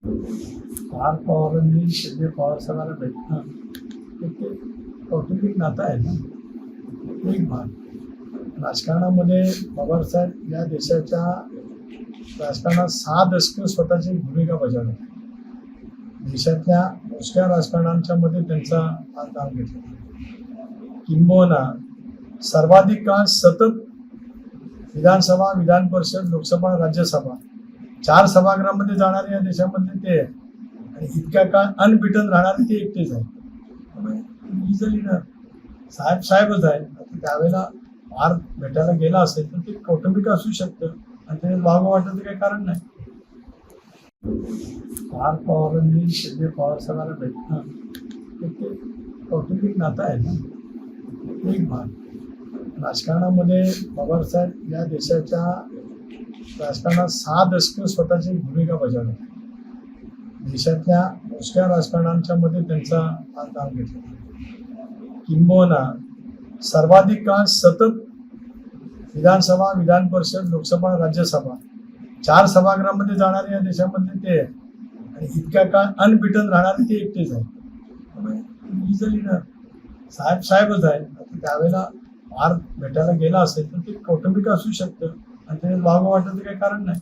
फार पवारांनी शरद पवार साहेबांना भेटणं हे ते कौटुंबिक नातं आहे ना, एक भाग. राजकारणामध्ये पवारसाहेब या देशाच्या राजकारणात 6 दशकं स्वतःची भूमिका बजावली. देशातल्या मोजक्या राजकारण्यांच्या मध्ये त्यांचा हा काम घेतला. किंबहुना सर्वाधिक काळ सतत विधानसभा, विधान परिषद, लोकसभा, राज्यसभा 4 सभागृहामध्ये जाणारे या देशामधले ते आहे. आणि इतक्या काळ अनबिटन राहणारे ते एकटेच आहे. त्यामुळे इझिली ना साहेबच आहे. त्यावेळेला फार भेटायला गेला असेल तर ते कौटुंबिक असू शकतं आणि त्याने वागं वाटतं काही कारण नाही. फार पवारांनी शरद पवार साहेबांना भेटणं हे ते कौटुंबिक नातं आहे ना, एक भाग. राजकारणामध्ये पवारसाहेब या देशाच्या राजकारणात 6 दशकं स्वतःची भूमिका बजावली. देशातल्या मोजक्या राजकारण्यांच्या मध्ये त्यांचा हा काम घेतला. किंबहुना सर्वाधिक काळ सतत विधानसभा, विधान परिषद, लोकसभा, राज्यसभा 4 सभागृहामध्ये जाणारे या देशामधले ते आहे. आणि इतक्या काळ अनबिटन राहणारे ते एकटेच आहे. त्यामुळे इझिली ना साहेबच आहे. त्यावेळेला फार भेटायला गेला असेल तर ते कौटुंबिक असू शकतं आणि त्याने वागं वाटतं काही कारण नाही.